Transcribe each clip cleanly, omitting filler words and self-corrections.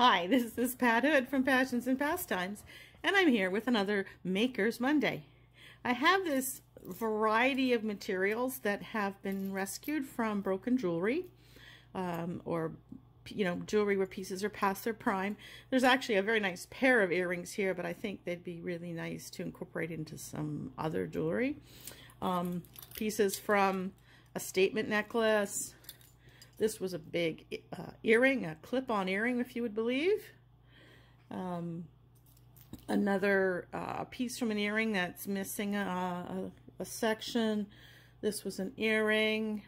Hi, this is Pat Hood from Passions and Pastimes, and I'm here with another Maker's Monday. I have this variety of materials that have been rescued from broken jewelry, or jewelry where pieces are past their prime. There's actually a very nice pair of earrings here, but I think they'd be really nice to incorporate into some other jewelry. Pieces from a statement necklace. This was a big earring, a clip-on earring, if you would believe. Another piece from an earring that's missing a section. This was an earring,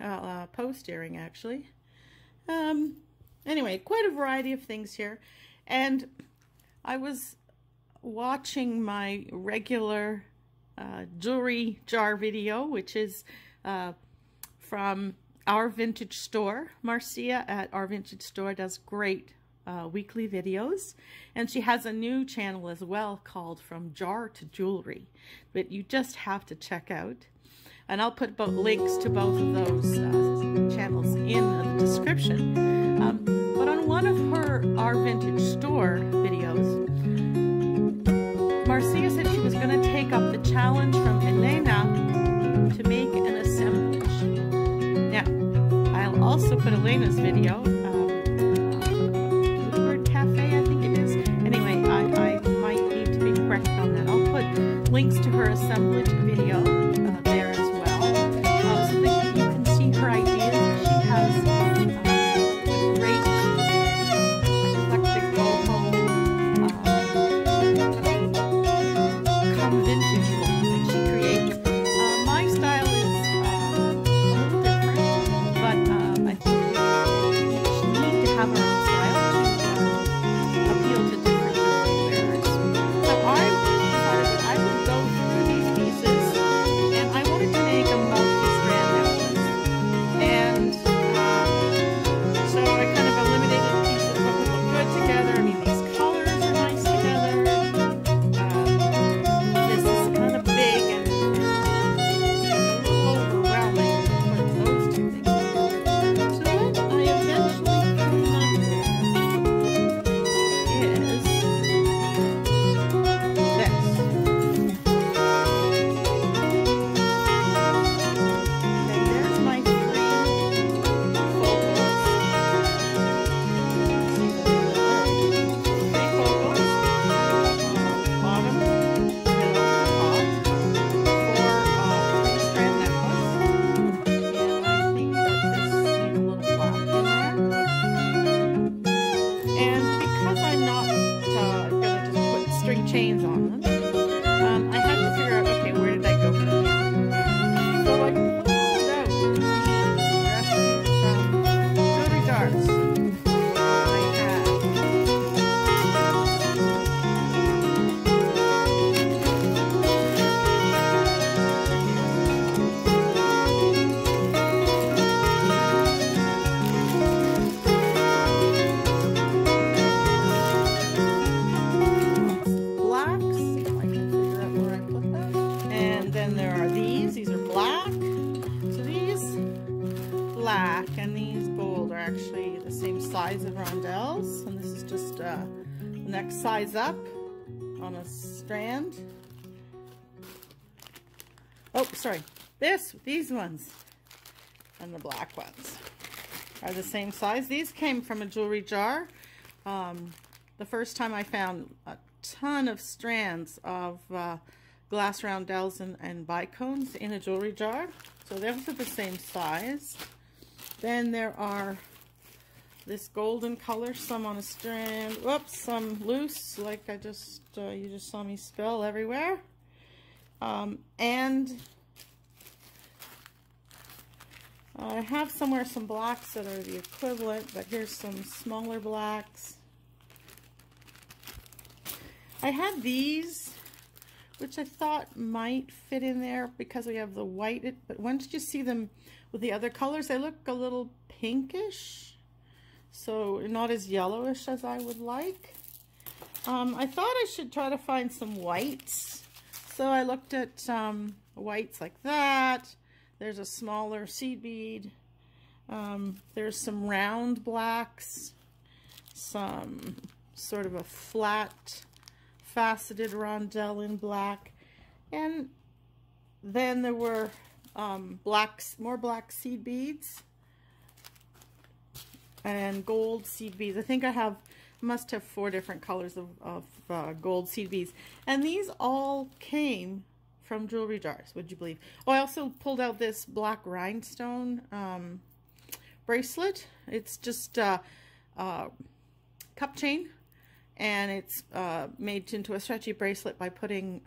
post earring actually. Anyway, quite a variety of things here. And I was watching my regular jewelry jar video, which is from Our Vintage Store. Marcia at Our Vintage Store does great weekly videos, and she has a new channel as well called From Jar to Jewelry that you just have to check out, and I'll put both links to both of those channels in the description. But on one of her Our Vintage Store videos, Marcia said she was going to take up the challenge from Elena to make an assemblage. Now, I'll also put Elena's video, Bluebird Cafe, I think it is. Anyway, I might need to be corrected on that. I'll put links to her assemblage video there as well, so that you can see her ideas. She has a great eclectic boho, come vintage look that she creates. My style is have our own style to appeal to different jewelry wearers. So I decided that I would go through these pieces, and I wanted to make a multi-strand necklace. And so I kind of eliminated pieces that would look good together. I mean, these colors are nice together. This is kind of big and a little overwhelming to put those two things together. So then I eventually chains on them. I had to figure out, okay, where did I go from here? So I pulled out these rescues from jewelry jars. I have black, and these gold are actually the same size of rondelles, and this is just the next size up on a strand. Oh, sorry, these ones and the black ones are the same size. These came from a jewelry jar. The first time I found a ton of strands of glass roundels and bicones in a jewelry jar, so those are the same size. Then there are this golden color, some on a strand, whoops, some loose, like I just, you just saw me spill everywhere. And I have somewhere some blacks that are the equivalent, but here's some smaller blacks. I had these, which I thought might fit in there because we have the white, but once you see them with the other colors, they look a little pinkish, so not as yellowish as I would like. I thought I should try to find some whites, so I looked at whites like that. There's a smaller seed bead. There's some round blacks, some sort of a flat faceted rondelle in black, and then there were more black seed beads and gold seed beads. I think I must have 4 different colors of gold seed beads, and these all came from jewelry jars, would you believe? Oh, I also pulled out this black rhinestone bracelet. It's just a cup chain, and it's made into a stretchy bracelet by putting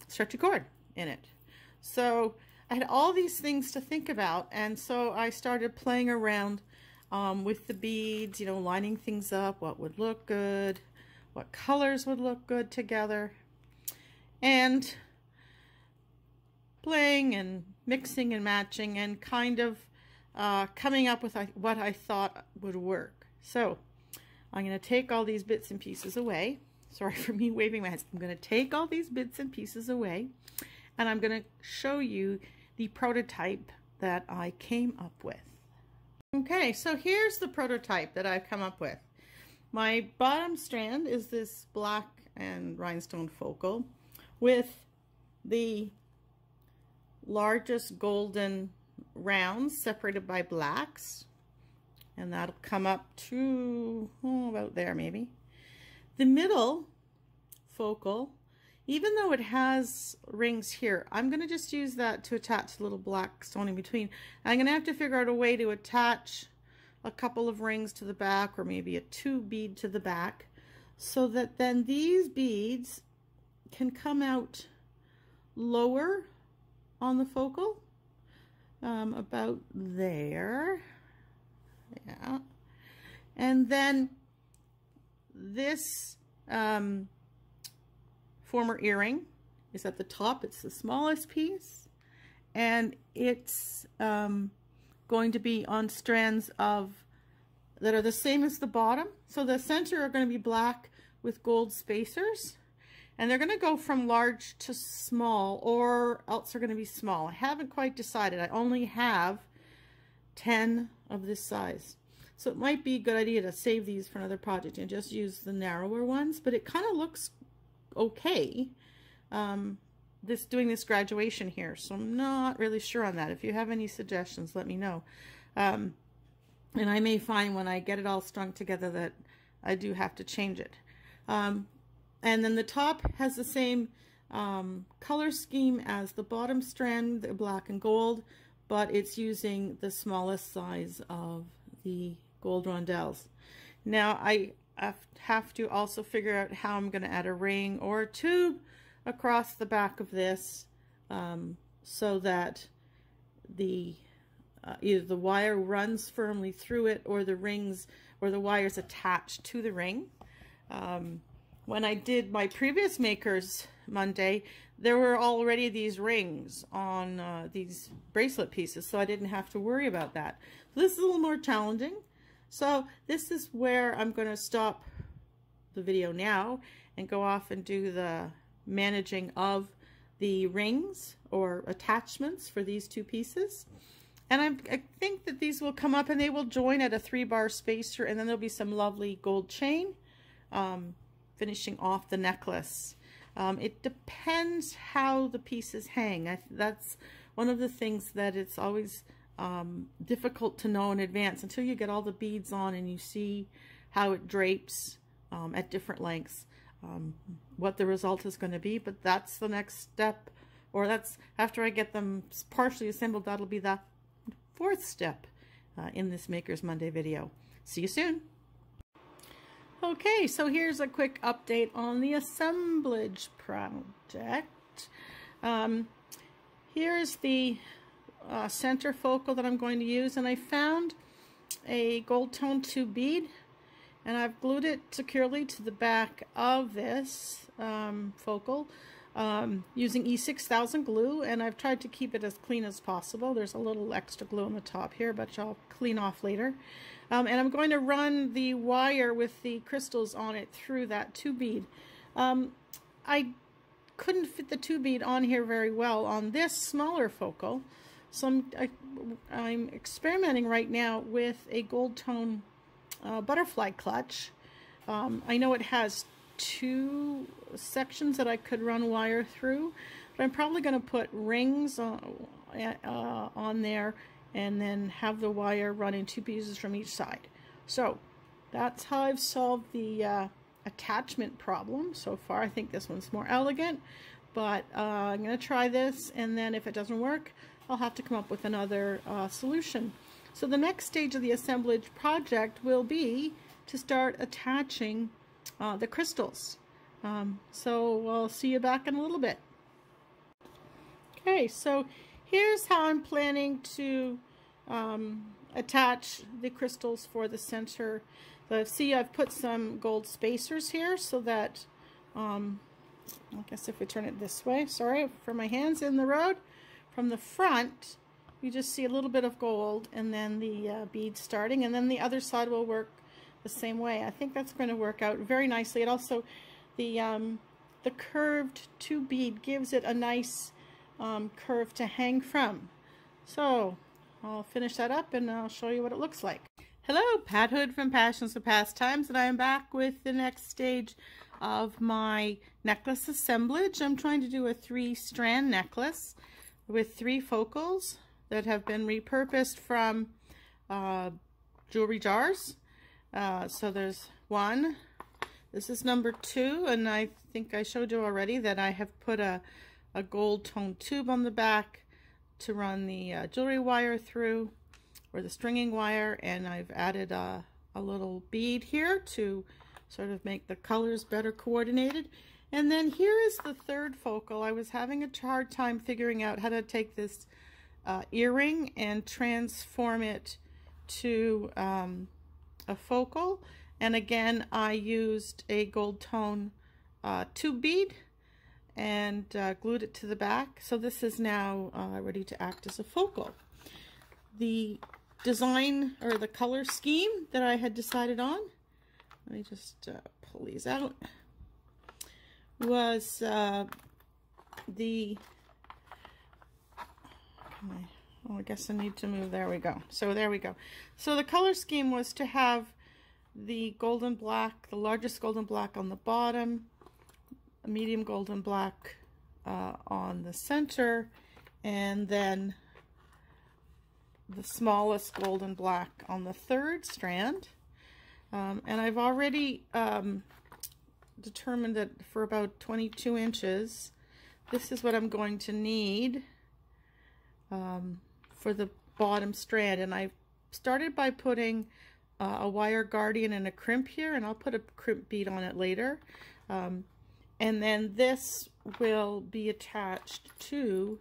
stretchy cord in it. So I had all these things to think about, and so I started playing around with the beads, you know, lining things up, what would look good, what colors would look good together, and playing and mixing and matching and kind of coming up with what I thought would work. So I'm going to take all these bits and pieces away. Sorry for me waving my hands. I'm going to take all these bits and pieces away, and I'm going to show you the prototype that I came up with. Okay, so here's the prototype that I've come up with. My bottom strand is this black and rhinestone focal with the largest golden rounds separated by blacks, and that'll come up to about there maybe. The middle focal, even though it has rings here, I'm going to just use that to attach the little black stone in between. I'm going to have to figure out a way to attach a couple of rings to the back, or maybe a 2 bead to the back, so that then these beads can come out lower on the focal, about there. Yeah. And then this former earring is at the top. It's the smallest piece, and it's going to be on strands that are the same as the bottom. So the center are going to be black with gold spacers, and they're going to go from large to small, or else they're going to be small. I haven't quite decided. I only have 10 of this size. So it might be a good idea to save these for another project and just use the narrower ones, but it kind of looks okay, doing this graduation here, so I'm not really sure on that. If you have any suggestions, let me know. And I may find when I get it all strung together that I do have to change it. And then the top has the same color scheme as the bottom strand, the black and gold, but it's using the smallest size of the gold rondelles. Now I have to also figure out how I'm going to add a ring or a tube across the back of this, so that either the wire runs firmly through it, or the rings or the wires attached to the ring. When I did my previous Makers Monday, there were already these rings on these bracelet pieces, so I didn't have to worry about that. So this is a little more challenging. So this is where I'm going to stop the video now and go off and do the managing of the rings or attachments for these 2 pieces. And I think that these will come up and they will join at a 3-bar spacer, and then there'll be some lovely gold chain finishing off the necklace. It depends how the pieces hang. That's one of the things that it's always difficult to know in advance until you get all the beads on and you see how it drapes at different lengths, what the result is going to be. But that's the next step, or that's after I get them partially assembled. That'll be the 4th step in this Makers Monday video. See you soon. Okay, so here's a quick update on the assemblage project. Here's the center focal that I'm going to use, and I found a gold tone 2 bead, and I've glued it securely to the back of this focal using E6000 glue, and I've tried to keep it as clean as possible. There's a little extra glue on the top here, but I'll clean off later. And I'm going to run the wire with the crystals on it through that 2 bead. I couldn't fit the 2 bead on here very well on this smaller focal, so I'm experimenting right now with a gold tone butterfly clutch I know it has 2 sections that I could run wire through, but I'm probably going to put rings on there and then have the wire run in 2 pieces from each side. So that's how I've solved the attachment problem so far. I think this one's more elegant, but I'm going to try this, and then if it doesn't work, I'll have to come up with another solution. So the next stage of the assemblage project will be to start attaching the crystals. So I'll see you back in a little bit. Okay, so here's how I'm planning to attach the crystals for the center. So see, I've put some gold spacers here so that, I guess if we turn it this way, sorry for my hands in the road, from the front, you just see a little bit of gold and then the beads starting, and then the other side will work the same way. I think that's going to work out very nicely. It also, the curved 2 bead gives it a nice curve to hang from. So I'll finish that up and I'll show you what it looks like. Hello, Pat Hood from Passions for Pastimes, and I am back with the next stage of my necklace assemblage. I'm trying to do a 3-strand necklace with 3 focals that have been repurposed from jewelry jars. So there's 1. This is number 2, and I think I showed you already that I have put a gold tone tube on the back to run the jewelry wire through, or the stringing wire, and I've added a little bead here to sort of make the colors better coordinated. And then here is the 3rd focal. I was having a hard time figuring out how to take this earring and transform it to a focal, and again I used a gold tone tube bead and glued it to the back. So this is now ready to act as a focal. The design, or the color scheme that I had decided on, let me just pull these out, was oh, I guess I need to move, there we go. So there we go. So the color scheme was to have the golden black, the largest golden black on the bottom, a medium golden black on the center, and then the smallest golden black on the 3rd strand. And I've already determined that for about 22 inches, this is what I'm going to need for the bottom strand. And I started by putting a wire guardian and a crimp here, and I'll put a crimp bead on it later. And then this will be attached to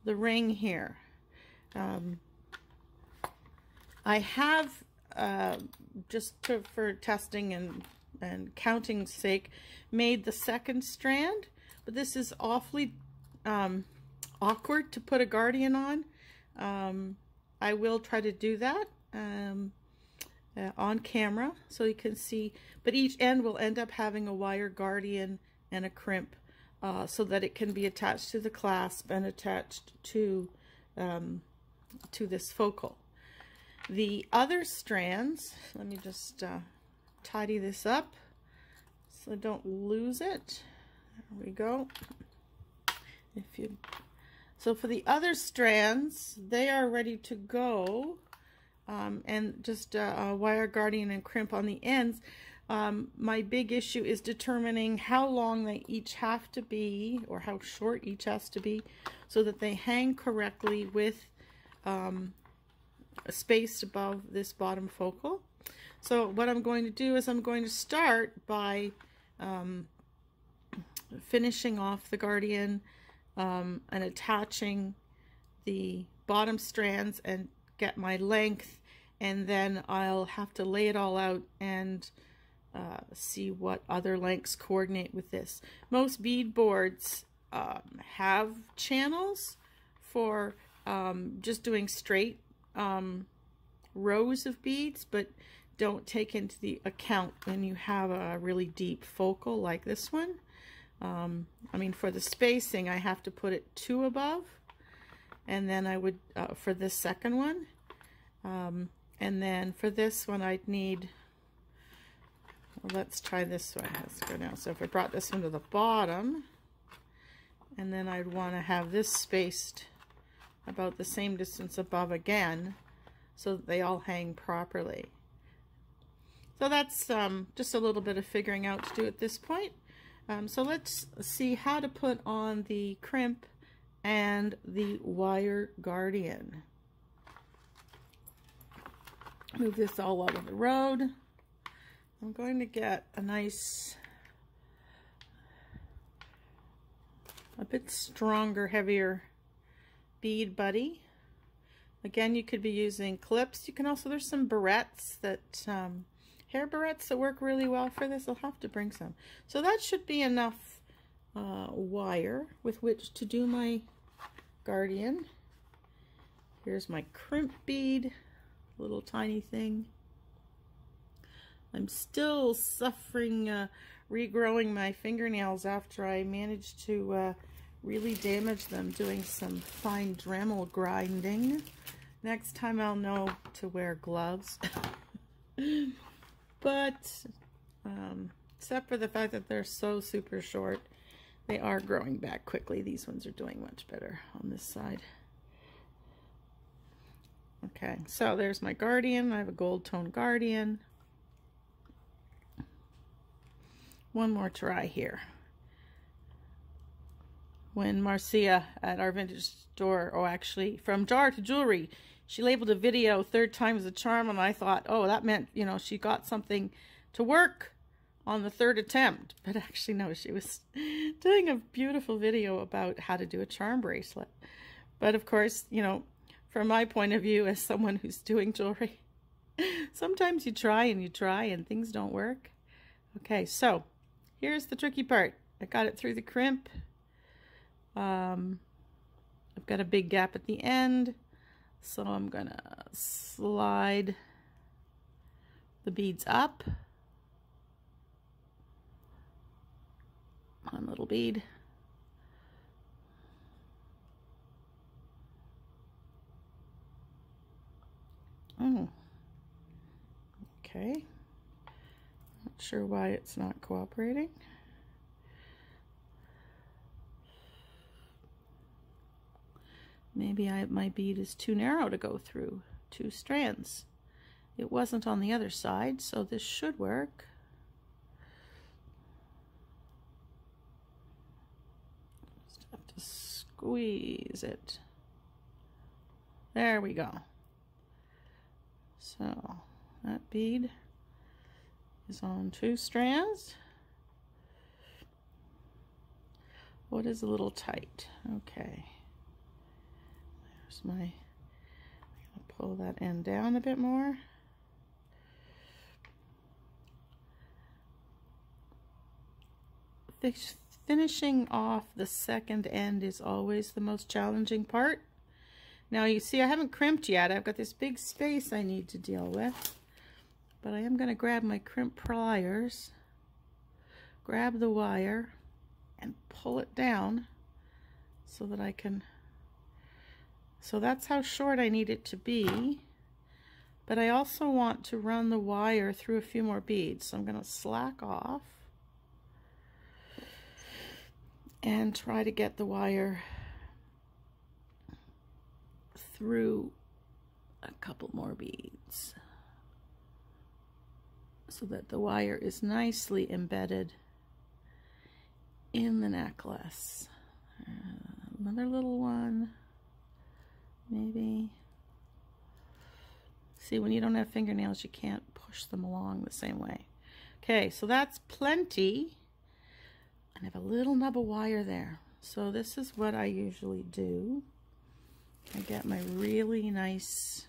the ring here. I have, for testing and counting's sake, made the 2nd strand, but this is awfully awkward to put a guardian on. I will try to do that on camera so you can see, but each end will end up having a wire guardian and a crimp so that it can be attached to the clasp and attached to this focal. The other strands, let me just tidy this up so I don't lose it. There we go. So for the other strands, they are ready to go, and just a wire guardian and crimp on the ends. My big issue is determining how long they each have to be, or how short each has to be, so that they hang correctly with spaced above this bottom focal. So what I'm going to do is I'm going to start by finishing off the guardian and attaching the bottom strands and get my length, and then I'll have to lay it all out and see what other lengths coordinate with this. Most bead boards have channels for just doing straight rows of beads, but don't take into the account when you have a really deep focal like this one. I mean, for the spacing, I have to put it 2 above, and then I would, for this second one, and then for this one, I'd need Well, let's try this one. Let's go down. So if I brought this one to the bottom, and then I'd want to have this spaced about the same distance above again, so that they all hang properly. So that's just a little bit of figuring out to do at this point. So let's see how to put on the crimp and the wire guardian. Move this all out of the road. I'm going to get a nice, a bit stronger, heavier bead buddy. Again, you could be using clips. You can also, there's some barrettes that, hair barrettes that work really well for this. I'll have to bring some. So that should be enough wire with which to do my guardian. Here's my crimp bead, little tiny thing. I'm still suffering regrowing my fingernails after I managed to really damage them doing some fine Dremel grinding. Next time I'll know to wear gloves. But except for the fact that they're so super short, they are growing back quickly. These ones are doing much better on this side. Okay, so there's my guardian. I have a gold tone guardian. One more try here. When Marcia at our vintage store, oh actually from jar to jewelry, she labeled a video "third time's the charm," and I thought, oh, that meant, you know, she got something to work on the third attempt. But actually no, she was doing a beautiful video about how to do a charm bracelet. But of course, you know, from my point of view as someone who's doing jewelry, sometimes you try and things don't work. Okay, so here's the tricky part. I got it through the crimp. I've got a big gap at the end, so I'm gonna slide the beads up. One little bead. Oh, okay. Not sure why it's not cooperating. Maybe my bead is too narrow to go through 2 strands. It wasn't on the other side, so this should work. Just have to squeeze it. There we go. So that bead is on 2 strands. What is a little tight? Okay. There's my, I'm going to pull that end down a bit more. Finishing off the second end is always the most challenging part. Now you see I haven't crimped yet. I've got this big space I need to deal with. But I am going to grab my crimp pliers, grab the wire, and pull it down so that I can... So that's how short I need it to be. But I also want to run the wire through a few more beads. So I'm going to slack off and try to get the wire through a couple more beads so that the wire is nicely embedded in the necklace. Another little one. Maybe. See, when you don't have fingernails, you can't push them along the same way. Okay, so that's plenty. And I have a little nub of wire there. So this is what I usually do. I get my really nice,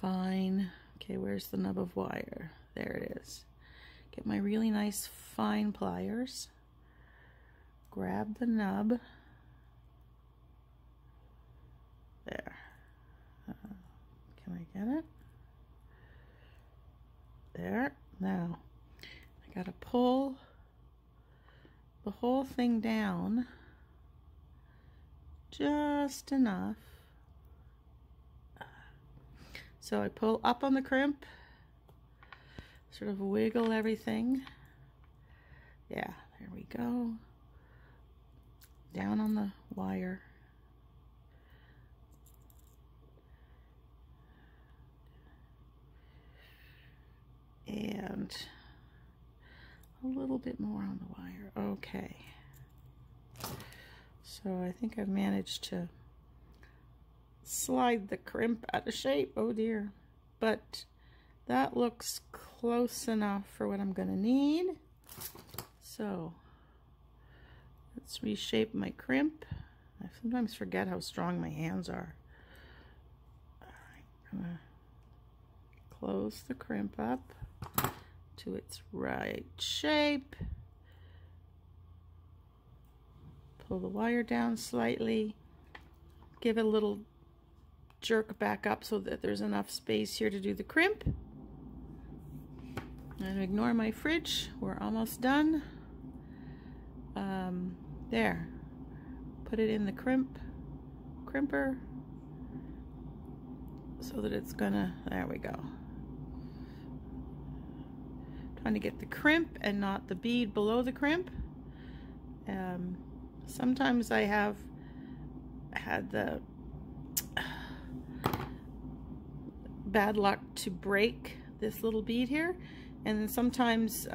fine, okay, where's the nub of wire? There it is. Get my really nice, fine pliers. Grab the nub. There. Can I get it? There. Now, I gotta pull the whole thing down just enough. So I pull up on the crimp, sort of wiggle everything. Yeah, there we go. Down on the wire. And a little bit more on the wire. Okay. So I think I've managed to slide the crimp out of shape. Oh dear. But that looks close enough for what I'm going to need. So let's reshape my crimp. I sometimes forget how strong my hands are. All right, I'm going to close the crimp up to its right shape. Pull the wire down slightly. Give it a little jerk back up so that there's enough space here to do the crimp. And ignore my fridge. We're almost done. There. Put it in the crimper so that it's gonna, there we go. Trying to get the crimp and not the bead below the crimp. Sometimes I have had the bad luck to break this little bead here, and then sometimes if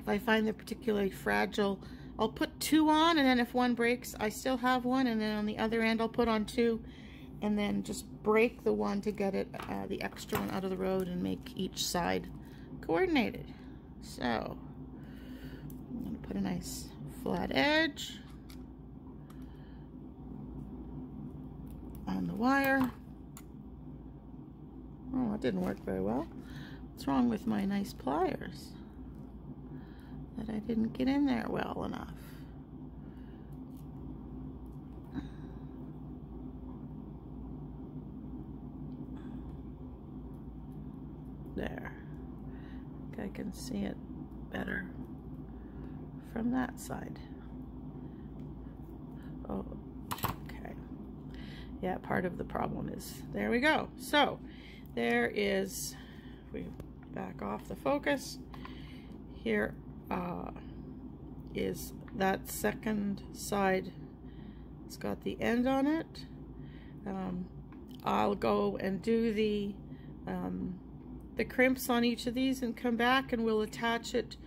I find they're particularly fragile, I'll put two on, and then if one breaks I still have one, and then on the other end I'll put on two, and then just break the one to get it the extra one out of the road and make each side coordinated. So I'm going to put a nice flat edge on the wire. Oh, that didn't work very well. What's wrong with my nice pliers? That I didn't get in there well enough. There. I think I can see it better from that side. Oh, okay. Yeah, part of the problem is, there we go. So there is, if we back off the focus, here is that second side. It's got the end on it. I'll go and do the crimps on each of these and come back, and we'll attach it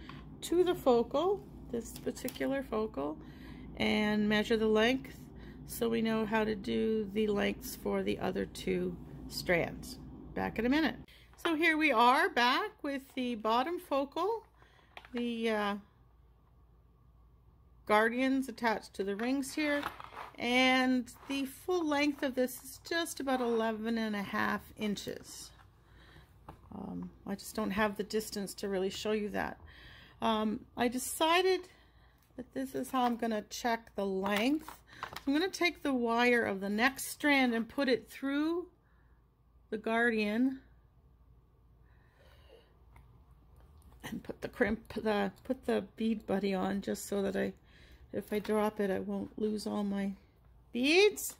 to the focal, this particular focal, and measure the length so we know how to do the lengths for the other two strands. Back in a minute. So here we are back with the bottom focal, the guardians attached to the rings here, and the full length of this is just about 11.5 inches. I just don't have the distance to really show you that. I decided that this is how I'm going to check the length. I'm going to take the wire of the next strand and put it through the guardian and put the crimp, put the bead buddy on, just so that if I drop it, I won't lose all my beads.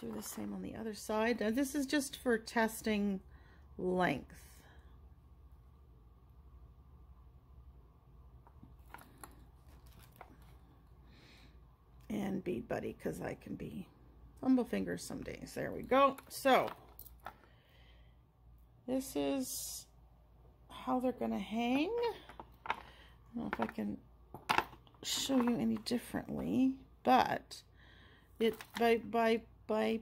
Do the same on the other side. Now, this is just for testing length. And bead buddy, because I can be humble fingers some days. There we go. So this is how they're gonna hang. I don't know if I can show you any differently, but it by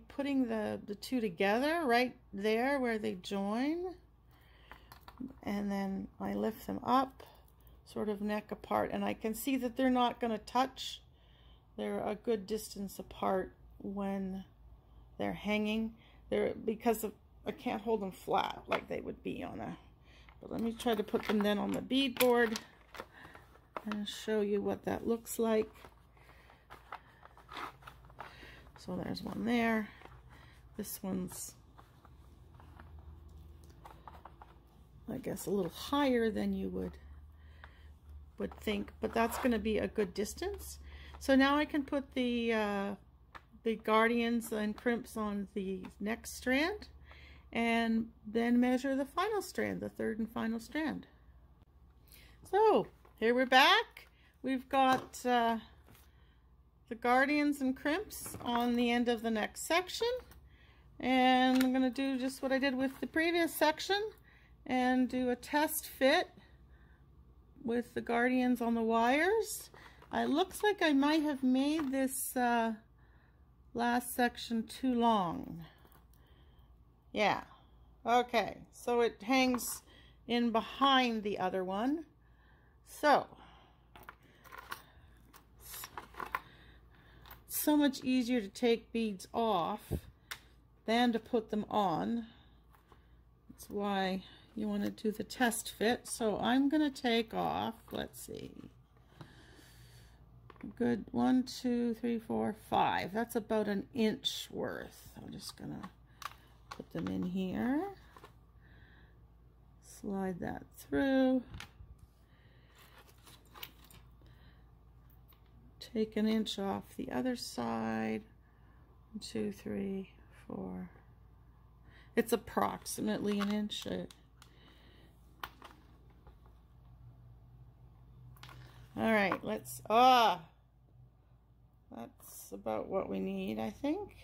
putting the two together right there where they join, and then I lift them up sort of neck apart, and I can see that they're not going to touch. They're a good distance apart when they're hanging. Because I can't hold them flat like they would be on a, but let me try to put them then on the bead board and show you what that looks like. So there's one there. This one's, I guess, a little higher than you would think, but that's going to be a good distance. So now I can put the guardians and crimps on the next strand, and then measure the final strand, the third and final strand. So here we're back. We've got the guardians and crimps on the end of the next section, and I'm going to do just what I did with the previous section and do a test fit with the guardians on the wires. It looks like I might have made this last section too long. Yeah, okay, so it hangs in behind the other one. So it's so much easier to take beads off than to put them on. That's why you want to do the test fit. So I'm going to take off, let's see, good 1, 2, 3, 4, 5. That's about an inch worth. I'm just going to put them in here, slide that through, take an inch off the other side. 1, 2, 3, 4. It's approximately an inch. All right, let's, that's about what we need, I think.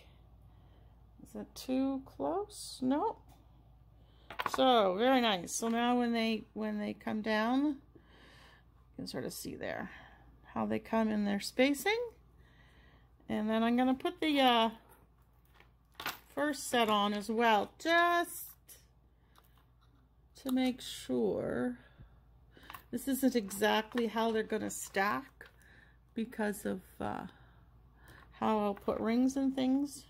Is that too close? No. So, very nice. So now when they come down, you can sort of see there how they come in their spacing. And then I'm going to put the first set on as well, just to make sure. This isn't exactly how they're going to stack because of how I'll put rings and things.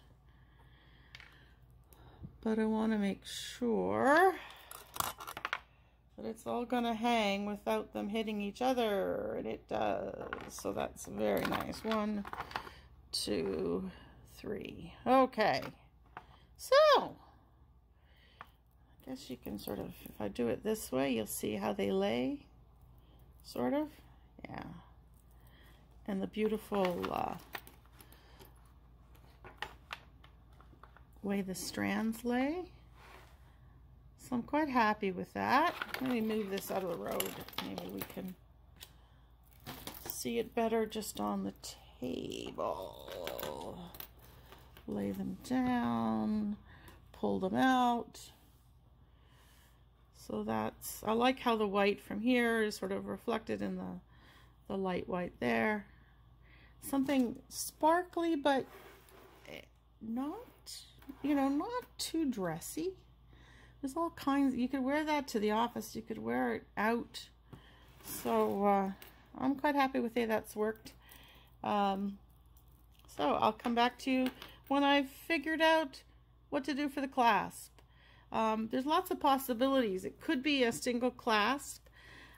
But I want to make sure that it's all going to hang without them hitting each other. And it does. So that's very nice. 1, 2, 3. Okay. So, I guess you can sort of, if I do it this way, you'll see how they lay. Sort of, yeah. And the beautiful way the strands lay. So I'm quite happy with that. Let me move this out of the road. Maybe we can see it better just on the table. Lay them down, pull them out. So that's, I like how the white from here is sort of reflected in the light white there. Something sparkly, but not, you know, not too dressy. There's all kinds, you could wear that to the office, you could wear it out. So I'm quite happy with the way that's worked. So I'll come back to you when I've figured out what to do for the clasp. There's lots of possibilities. It could be a single clasp.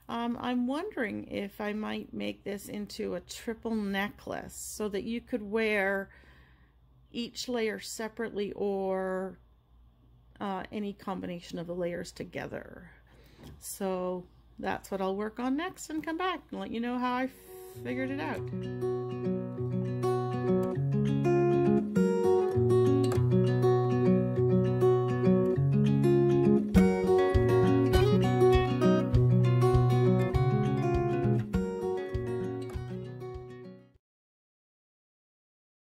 I'm wondering if I might make this into a triple necklace so that you could wear each layer separately or any combination of the layers together. So that's what I'll work on next and come back and let you know how I figured it out.